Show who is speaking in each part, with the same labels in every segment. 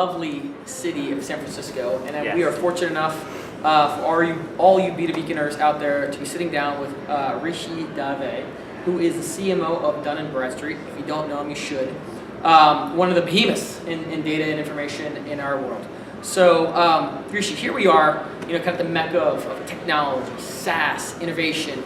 Speaker 1: lovely city of San Francisco, and
Speaker 2: Yes.
Speaker 1: we are fortunate enough for all you B2Beaconers out there to be sitting down with Rishi Dave, who is the CMO of Dun & Bradstreet. If you don't know him, you should. One of the behemoths in data and information in our world. So, Rishi, here we are, kind of the mecca of technology, SaaS, innovation.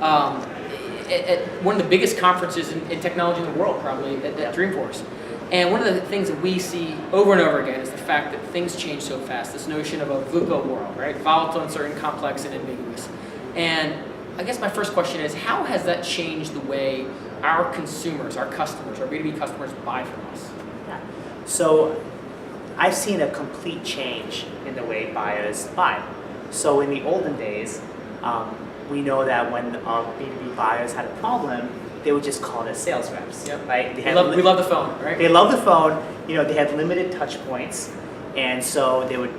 Speaker 1: At one of the biggest conferences in technology in the world, probably, at Dreamforce. And one of the things that we see over and over again is the fact that things change so fast. This notion of a VUCA world, right? Volatile, uncertain, complex, and ambiguous. And I guess my first question is, how has that changed the way our consumers, our customers, our B2B customers buy from us?
Speaker 2: Yeah. So I've seen a complete change in the way buyers buy. So in the olden days, we know that when our B2B buyers had a problem, they would just call their sales reps,
Speaker 1: Yep.
Speaker 2: right?
Speaker 1: We love the phone, right?
Speaker 2: They love the phone. They had limited touch points, and so they would,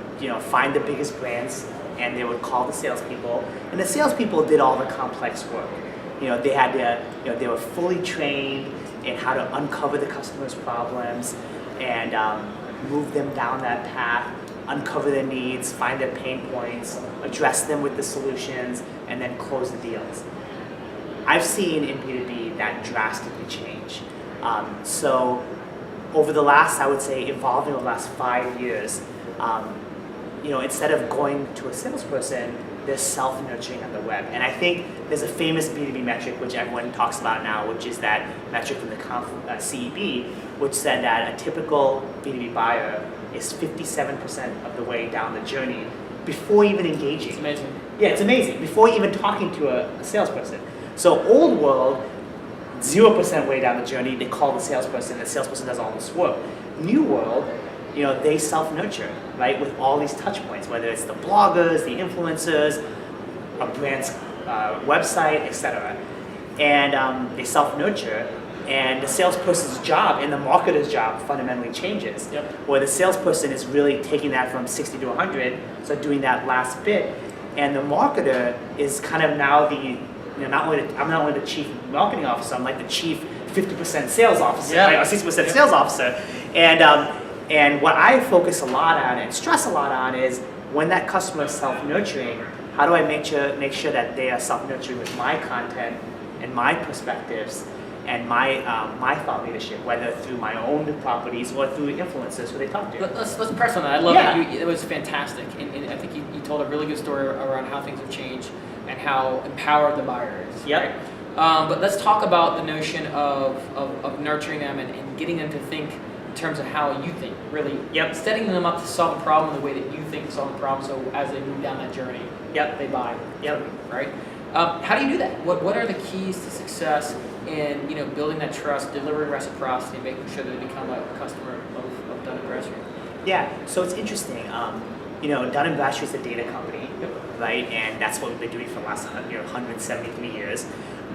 Speaker 2: find the biggest brands, and they would call the salespeople, and the salespeople did all the complex work. They had to, they were fully trained in how to uncover the customer's problems, and move them down that path, uncover their needs, find their pain points, address them with the solutions, and then close the deals. I've seen in B2B that drastically change. So over the last, I would say, evolving over the last 5 years, instead of going to a salesperson, they're self-nurturing on the web. And I think there's a famous B2B metric which everyone talks about now, which is that metric from the CEB, which said that a typical B2B buyer is 57% of the way down the journey before even engaging.
Speaker 1: It's amazing.
Speaker 2: Yeah, it's amazing. Before even talking to a salesperson. So old world, 0% way down the journey, they call the salesperson does all this work. New world, they self-nurture, right, with all these touch points, whether it's the bloggers, the influencers, a brand's website, etc. And they self-nurture, and the salesperson's job and the marketer's job fundamentally changes.
Speaker 1: Yep.
Speaker 2: Where the salesperson is really taking that from 60 to 100, so doing that last bit, and the marketer is kind of now I'm not only the chief marketing officer, I'm like the chief 50% sales officer,
Speaker 1: yeah.
Speaker 2: right, or 60% sales officer. And what I focus a lot on and stress a lot on is when that customer is self-nurturing, how do I make sure that they are self-nurturing with my content and my perspectives and my thought leadership, whether through my own properties or through influencers who they talk to.
Speaker 1: Let's press on that. I love that. It was fantastic. And I think you told a really good story around how things have changed and how empowered the buyer is.
Speaker 2: Yep.
Speaker 1: Right? But let's talk about the notion of nurturing them and getting them to think in terms of how you think, really.
Speaker 2: Yep.
Speaker 1: Setting them up to solve a problem the way that you think to solve a problem, so as they move down that journey,
Speaker 2: Yep.
Speaker 1: they buy.
Speaker 2: Yep.
Speaker 1: Right? How do you do that? What are the keys to success in building that trust, delivering reciprocity, making sure that they become a customer of Dun & Bradstreet?
Speaker 2: Yeah, so it's interesting. Dun & Bradstreet is a data company, right? And that's what we've been doing for the last 173 years.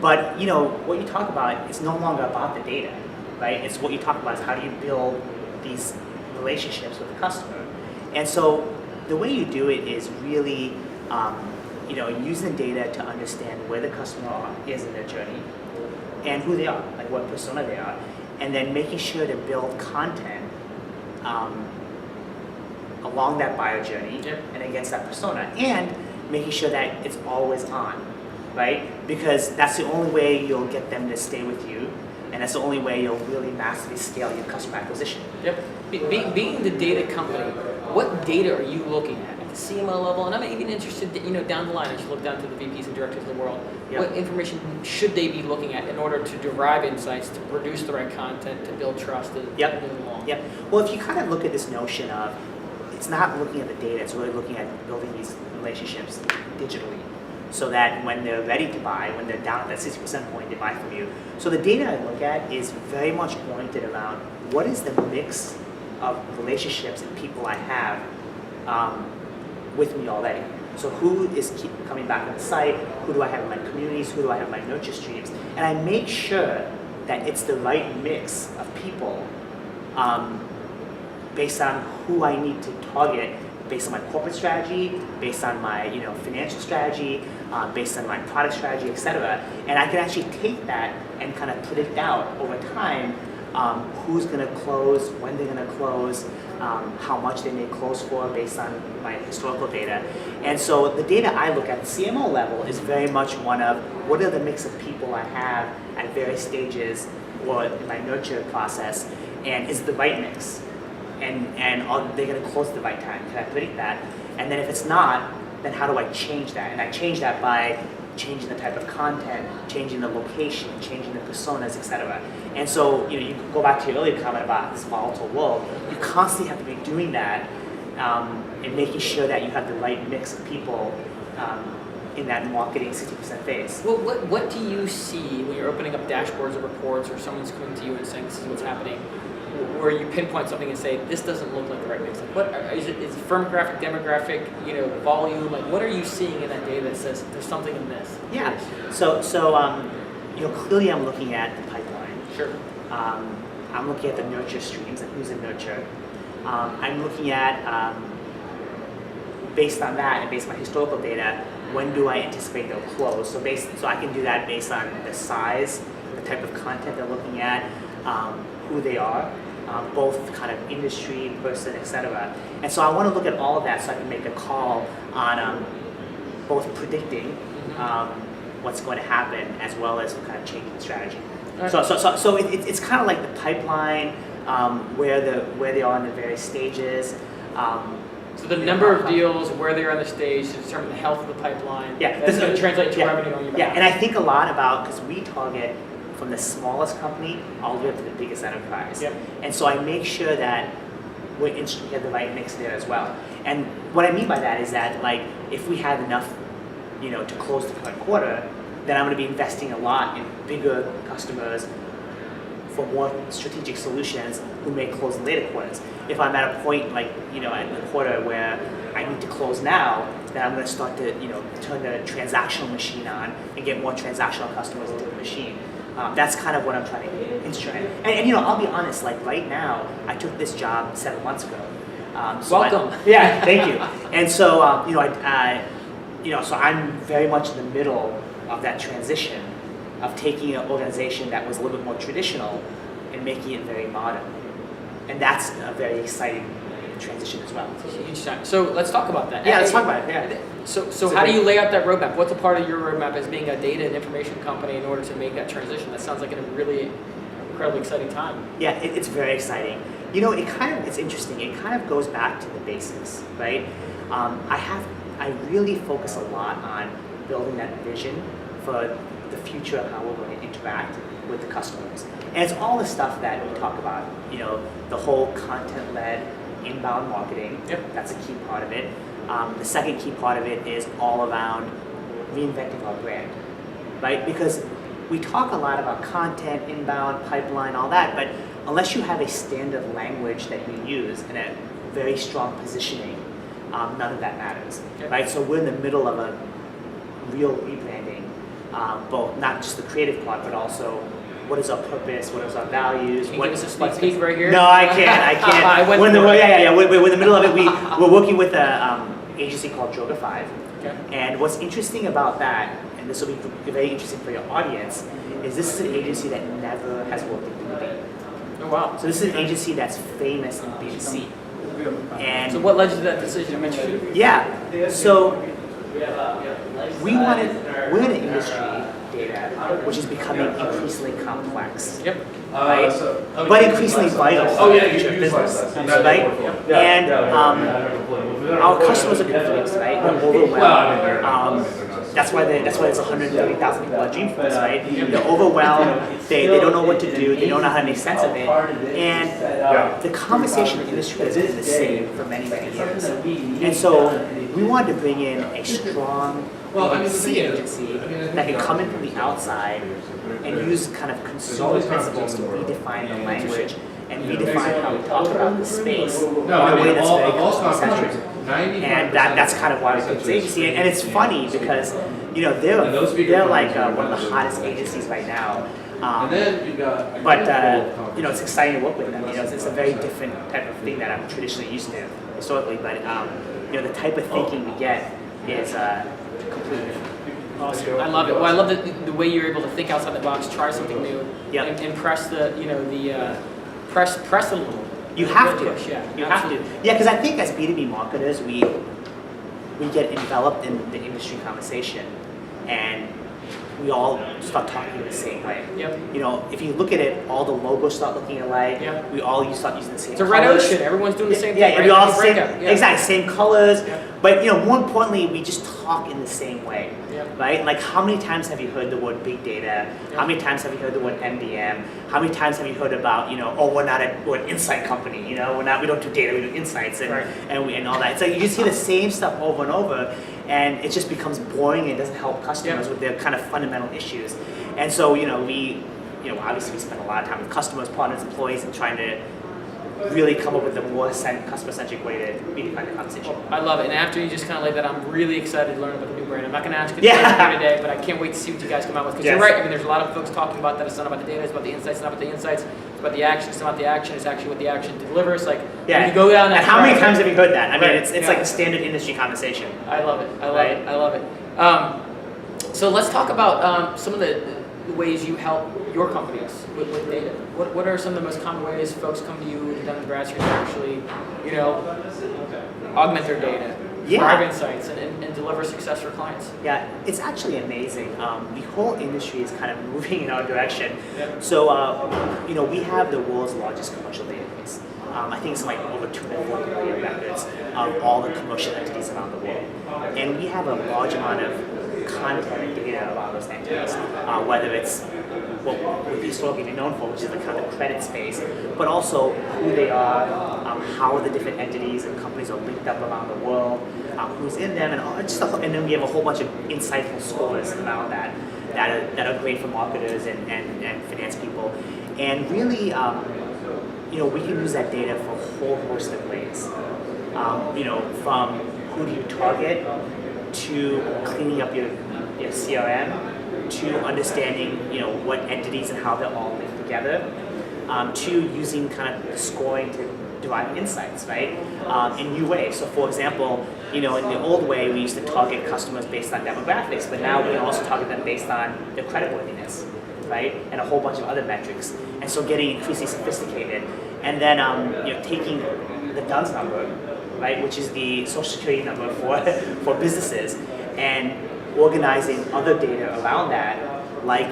Speaker 2: But what you talk about is no longer about the data, right? It's what you talk about is how do you build these relationships with the customer. And so the way you do it is really, using data to understand where the customer is in their journey and who they are, like what persona they are, and then making sure to build content along that buyer journey and against that persona, and making sure that it's always on, right? Because that's the only way you'll get them to stay with you, and that's the only way you'll really massively scale your customer acquisition.
Speaker 1: Yep. Being the data company, what data are you looking at the CMO level? And I'm even interested, down the line, as you look down to the VPs and directors of the world, what information should they be looking at in order to derive insights, to produce the right content, to build trust, to move along?
Speaker 2: Yep. Well, if you kind of look at this notion of, it's not looking at the data, it's really looking at building these relationships digitally, so that when they're ready to buy, when they're down at that 60% point, they buy from you. So the data I look at is very much oriented around what is the mix of relationships and people I have with me already. So who is keep coming back on the site, who do I have in my communities, who do I have in my nurture streams, and I make sure that it's the right mix of people based on who I need to target, based on my corporate strategy, based on my financial strategy, based on my product strategy, etc. And I can actually take that and kind of predict out over time who's going to close, when they're going to close, how much they may close for based on my historical data. And so the data I look at the CMO level is very much one of what are the mix of people I have at various stages or in my nurture process, and is it the right mix? And are they going to close at the right time? Can I predict that? And then if it's not, then how do I change that? And I change that by changing the type of content, changing the location, changing the personas, etc. And so, you know, you can go back to your earlier comment about this volatile world. You constantly have to be doing that and making sure that you have the right mix of people in that marketing 60% phase.
Speaker 1: Well, what do you see when you're opening up dashboards or reports, or someone's coming to you and saying this is what's happening, where you pinpoint something and say this doesn't look like the right mix? Like, what is it? Is it firmographic, demographic, you know, volume? Like, what are you seeing in that data that says there's something in this?
Speaker 2: Yeah. So you know, clearly I'm looking at the pipeline.
Speaker 1: Sure.
Speaker 2: I'm looking at the nurture streams and who's in nurture. I'm looking at based on that and based on my historical data, when do I anticipate they'll close? So I can do that based on the size, the type of content they're looking at, who they are, both kind of industry, person, etc. And so I want to look at all of that so I can make a call on both predicting what's going to happen as well as kind of changing the strategy. Right. So it's kind of like the pipeline, where they are in the various stages.
Speaker 1: So the number of deals, where they are on the stage, to determine the health of the pipeline.
Speaker 2: Yeah,
Speaker 1: that's going to translate to revenue on your behalf.
Speaker 2: Yeah, and I think a lot about, because we target from the smallest company all the way up to the biggest enterprise.
Speaker 1: Yep.
Speaker 2: And so I make sure that we have the right mix there as well. And what I mean by that is that, like, if we have enough, you know, to close the current quarter, then I'm going to be investing a lot in bigger customers for more strategic solutions who may close in later quarters. If I'm at a point, like, you know, at the quarter where I need to close now, then I'm going to start to, you know, turn the transactional machine on and get more transactional customers into the machine. That's kind of what I'm trying to instrument. And you know, I'll be honest, like right now, I took this job 7 months ago.
Speaker 1: Welcome.
Speaker 2: Yeah, thank you. And so, you know, so I'm very much in the middle of that transition of taking an organization that was a little bit more traditional and making it very modern. And that's a very exciting transition as well.
Speaker 1: It's a huge time. So let's talk about that.
Speaker 2: Yeah, let's talk about it. Yeah.
Speaker 1: So how do you lay out that roadmap? What's a part of your roadmap as being a data and information company in order to make that transition? That sounds like a really incredibly exciting time.
Speaker 2: Yeah, it's very exciting. You know, it's interesting. It kind of goes back to the basics, right? I really focus a lot on building that vision for the future of how we're going to interact with the customers. And it's all the stuff that we talk about, you know, the whole content-led inbound marketing.
Speaker 1: Yep.
Speaker 2: That's a key part of it. The second key part of it is all around reinventing our brand, right? Because we talk a lot about content, inbound, pipeline, all that, but unless you have a standard language that you use and a very strong positioning, none of that matters, right? So we're in the middle of a real rebranding, both not just the creative part, but also what is our purpose, what is our values.
Speaker 1: Can you give us a sneak peek right here?
Speaker 2: No, I can't. We're in the middle of it. We're working with an agency called Droga 5.
Speaker 1: Okay.
Speaker 2: And what's interesting about that, and this will be very interesting for your audience, is this is an agency that never has worked in B2B.
Speaker 1: Oh, wow.
Speaker 2: So this is an agency that's famous in B2C. And
Speaker 1: so what led you to that decision? I mentioned it.
Speaker 2: Yeah. So we're in an industry data which is becoming increasingly complex.
Speaker 1: Yep.
Speaker 2: Right? But increasingly vital for the future of business. Right? And our customers are confused, right? They're overwhelmed. That's why there's 130,000 people at Dreamforce, right? They're overwhelmed. They don't know what to do. They don't know how to make sense of it. And the conversation in the industry has been the same for many, many years. And so we wanted to bring in a strong C agency that can come in from the outside and use kind of consumer principles to redefine the language and redefine how we talk about the space in a way that's very customer-centric. And that's kind of why we built this agency. And it's funny because, you know, they're like one of the hottest agencies right now. But you know, it's exciting to work with them. You know, it's a very different type of thing that I'm traditionally used to historically. But you know, the type of thinking we get is completely different.
Speaker 1: Awesome. I love it. Well, I love the way you're able to think outside the box, try something new,
Speaker 2: Yep.
Speaker 1: and press the press a little.
Speaker 2: You have to.
Speaker 1: push, yeah.
Speaker 2: You have to. Yeah, because I think as B2B marketers, we get enveloped in the industry conversation, and we all start talking the same way.
Speaker 1: Yep.
Speaker 2: You know, if you look at it, all the logos start looking alike.
Speaker 1: Yep.
Speaker 2: We all start using the same.
Speaker 1: It's a
Speaker 2: colors.
Speaker 1: red ocean. Everyone's doing the same thing.
Speaker 2: Yeah,
Speaker 1: right?
Speaker 2: we all
Speaker 1: Break
Speaker 2: same,
Speaker 1: up. Yeah.
Speaker 2: exactly same colors.
Speaker 1: Yep.
Speaker 2: But you know, more importantly, we just talk in the same way.
Speaker 1: Yep.
Speaker 2: Right? Like, how many times have you heard the word big data? How many times have you heard the word MDM? How many times have you heard about, you know, oh, we're an insight company, you know, we don't do data, we do insights and
Speaker 1: Right.
Speaker 2: and all that. It's like you just hear the same stuff over and over, and it just becomes boring and doesn't help customers with their kind of fundamental issues. And so, you know, obviously we spend a lot of time with customers, partners, employees, and trying to really come up with a more customer-centric way to redefine the conversation.
Speaker 1: I love it. And after you just kind of laid that, I'm really excited to learn about the new brand. I'm not going to ask you
Speaker 2: Yeah.
Speaker 1: today, but I can't wait to see what you guys come out with. Because
Speaker 2: Yes.
Speaker 1: you're right. I mean, there's a lot of folks talking about that. It's not about the data. It's about the insights. It's not about the insights. It's about the action. It's not about the action. It's actually what the action delivers. Like, when you go down that
Speaker 2: And how many
Speaker 1: track-
Speaker 2: times have you heard that? I mean,
Speaker 1: Right.
Speaker 2: it's like a standard industry conversation.
Speaker 1: I love it. I love
Speaker 2: Right.
Speaker 1: it. I love it. So let's talk about some of the ways you help your companies with data. What are some of the most common ways folks come to you, Dun & Bradstreet, to actually, you know, augment their data, drive insights, and deliver success for clients?
Speaker 2: Yeah, it's actually amazing. The whole industry is kind of moving in our direction.
Speaker 1: Yeah.
Speaker 2: So, you know, we have the world's largest commercial database. I think it's like over 240 million records of all the commercial entities around the world. And we have a large amount of content and data about those entities, whether it's what we've historically been known for, which is the kind of credit space, but also who they are, how the different entities and companies are linked up around the world, who's in them, and then we have a whole bunch of insightful scores around that are great for marketers and finance people. And really, you know, we can use that data for a whole host of ways. You know, from who do you target, to cleaning up your CRM, to understanding, you know, what entities and how they're all linked together, to using kind of scoring to derive insights, right? In new ways. So, for example, you know, in the old way, we used to target customers based on demographics, but now we can also target them based on their creditworthiness, right? And a whole bunch of other metrics. And so, getting increasingly sophisticated, and then you know, taking the DUNS number, right, which is the social security number for businesses, and organizing other data around that, like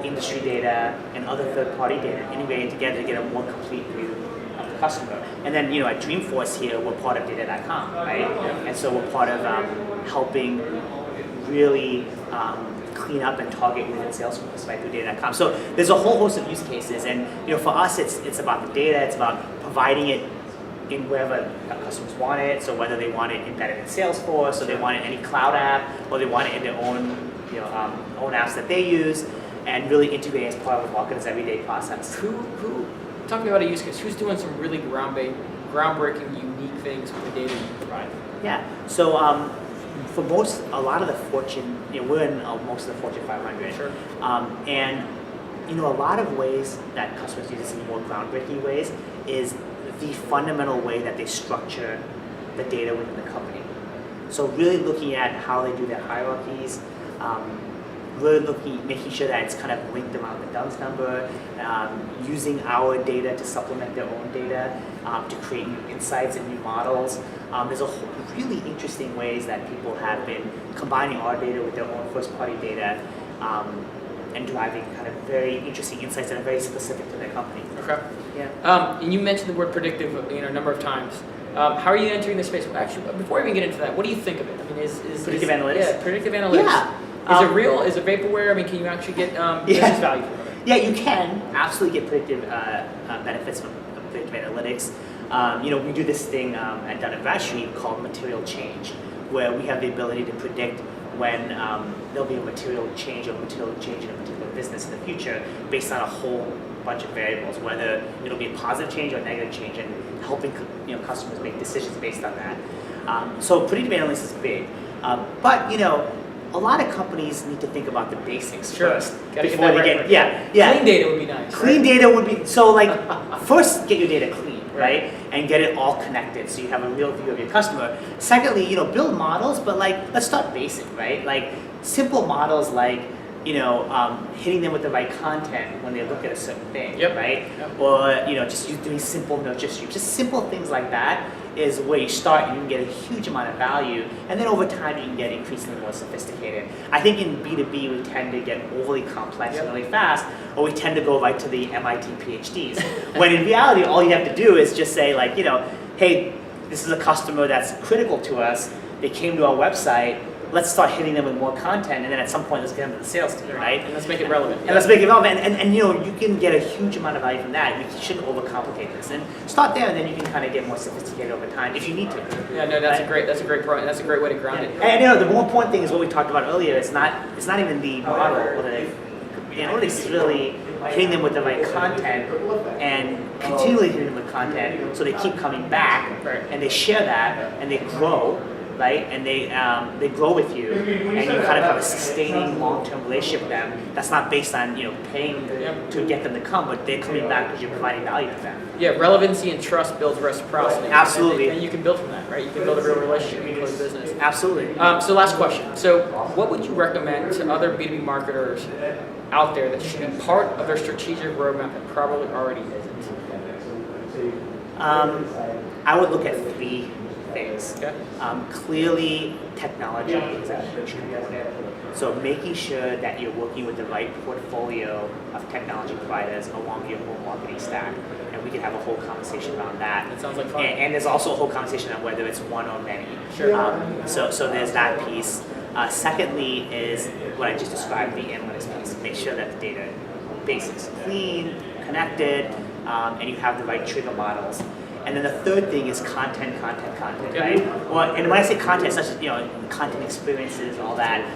Speaker 2: industry data and other third-party data, integrating together to get a more complete view of the customer. And then, you know, at Dreamforce here, we're part of Datacom, right? And so we're part of helping really clean up and target within Salesforce, right, through Datacom. So there's a whole host of use cases, and you know, for us, it's about the data, it's about providing it in wherever our customers want it. So whether they want it embedded in Salesforce, or they want it in any cloud app, or they want it in their own, you know, own apps that they use, and really integrate as part of a marketer's everyday process.
Speaker 1: Who talk about a use case? Who's doing some really groundbreaking, unique things with the data you provide?
Speaker 2: Yeah. So for a lot of the Fortune, you know, we're in most of the Fortune 500.
Speaker 1: Sure.
Speaker 2: And you know, a lot of ways that customers use this in more groundbreaking ways is the fundamental way that they structure the data within the company. So really looking at how they do their hierarchies, really making sure that it's kind of linked around the DUNS number, using our data to supplement their own data, to create new insights and new models. There's a whole really interesting ways that people have been combining our data with their own first-party data, and driving kind of very interesting insights that are very specific to their company.
Speaker 1: Okay.
Speaker 2: Yeah.
Speaker 1: And you mentioned the word predictive, you know, a number of times. How are you entering the space? Actually, before I even get into that, what do you think of it? I mean, is
Speaker 2: Predictive analytics?
Speaker 1: Yeah, predictive analytics.
Speaker 2: Yeah.
Speaker 1: Is it real? Is it vaporware? I mean, can you actually get business value from it?
Speaker 2: Yeah, you can absolutely get predictive benefits from predictive analytics. You know, we do this thing at Dun & Bradstreet called material change, where we have the ability to predict when there'll be a material change in a particular business in the future based on a whole bunch of variables, whether it'll be a positive change or a negative change, and helping, you know, customers make decisions based on that. So predictive analytics is big, but you know, a lot of companies need to think about the basics first before they get
Speaker 1: Clean data would be nice.
Speaker 2: Clean data would be so like first get your data clean, right? And get it all connected so you have a real view of your customer. Secondly, you know, build models, but like let's start basic, right? Like simple models like hitting them with the right content when they look at a certain thing,
Speaker 1: Yep.
Speaker 2: right?
Speaker 1: Yep.
Speaker 2: Or just doing simple nurture streams, just simple things like that is where you start and you can get a huge amount of value, and then over time you can get increasingly more sophisticated. I think in B2B we tend to get overly complex
Speaker 1: Yep.
Speaker 2: really fast, or we tend to go right to the MIT PhDs. When in reality all you have to do is just say like, hey, this is a customer that's critical to us, they came to our website, let's start hitting them with more content, and then at some point let's get them to the sales team, right?
Speaker 1: And let's make it relevant.
Speaker 2: And let's make it relevant, and you can get a huge amount of value from that. You shouldn't overcomplicate this, and start there, and then you can kind of get more sophisticated over time if you need to.
Speaker 1: Yeah, no, that's a great point. That's a great way to ground it.
Speaker 2: And the more important thing is what we talked about earlier. It's not even the model, or it's really hitting them with the right content and continually hitting them with content, so they keep coming back,
Speaker 1: Right.
Speaker 2: and they share that, and they grow. Right, and they grow with you, and you kind of have a sustaining long-term relationship with them. That's not based on paying to get them to come, but they're coming back because you're providing value to them.
Speaker 1: Yeah, relevancy and trust builds reciprocity.
Speaker 2: Absolutely.
Speaker 1: And you can build from that, right? You can build a real relationship and close business.
Speaker 2: Absolutely.
Speaker 1: So last question. So what would you recommend to other B2B marketers out there that should be part of their strategic roadmap that probably already isn't?
Speaker 2: I would look at three things.
Speaker 1: Okay.
Speaker 2: Clearly, technology is a huge component. So making sure that you're working with the right portfolio of technology providers along your whole marketing stack. And we can have a whole conversation around that.
Speaker 1: That sounds like fun.
Speaker 2: And there's also a whole conversation on whether it's one or many.
Speaker 1: Sure.
Speaker 2: So there's that piece. Secondly is what I just described, the analytics piece. Make sure that the data basics clean, connected, and you have the right trigger models. And then the third thing is content, right? Well, and when I say content, it's such as content experiences, all that,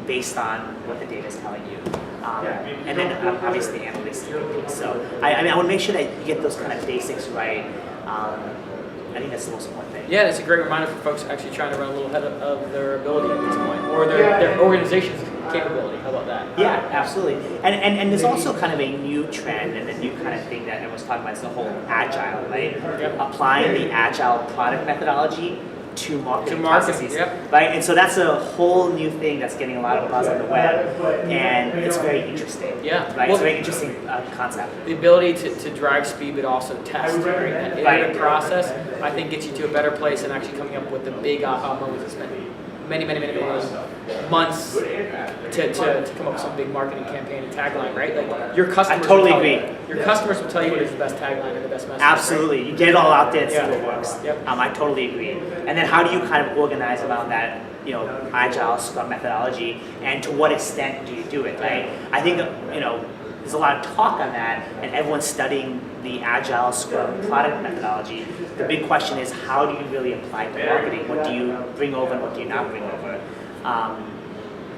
Speaker 2: based on what the data is telling you. And then obviously the analytics piece. So I want to make sure that you get those kind of basics right. I think that's the most important thing.
Speaker 1: Yeah, it's a great reminder for folks actually trying to run a little ahead of their ability at this point, or their organization's capability. How about that?
Speaker 2: Yeah, absolutely. And there's also kind of a new trend and a new kind of thing that everyone's talking about is the whole agile, right?
Speaker 1: Yep.
Speaker 2: Applying the agile product methodology to marketing processes,
Speaker 1: yep.
Speaker 2: right? And so that's a whole new thing that's getting a lot of buzz on the web, and it's very interesting.
Speaker 1: Yeah.
Speaker 2: Right.
Speaker 1: Well,
Speaker 2: it's a very interesting concept.
Speaker 1: The ability to drive speed, but also test, right? That iterative process, I think, gets you to a better place and actually coming up with the big aha moments. It's been many months to come up with some big marketing campaign and tagline, right? Like your customers.
Speaker 2: I totally
Speaker 1: will tell
Speaker 2: agree.
Speaker 1: You, your customers will tell you what is the best tagline and the best message.
Speaker 2: Absolutely.
Speaker 1: Right?
Speaker 2: You get it all out there and see
Speaker 1: Yeah.
Speaker 2: what works.
Speaker 1: Yep.
Speaker 2: I totally agree. And then how do you kind of organize around that, agile Scrum methodology, and to what extent do you do it, right? I think, there's a lot of talk on that, and everyone's studying the agile Scrum product methodology. The big question is, how do you really apply it to marketing? What do you bring over and what do you not bring over?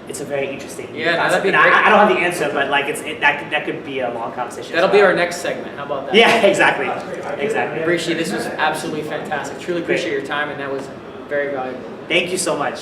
Speaker 2: It's a very interesting
Speaker 1: Yeah,
Speaker 2: concept.
Speaker 1: that'd be
Speaker 2: And
Speaker 1: great.
Speaker 2: I don't have the answer, but like that could be a long conversation.
Speaker 1: That'll
Speaker 2: as
Speaker 1: be
Speaker 2: well.
Speaker 1: our next segment. How about that?
Speaker 2: Yeah, exactly.
Speaker 1: Rishi, this was absolutely fantastic. Truly appreciate your time, and that was very valuable.
Speaker 2: Thank you so much.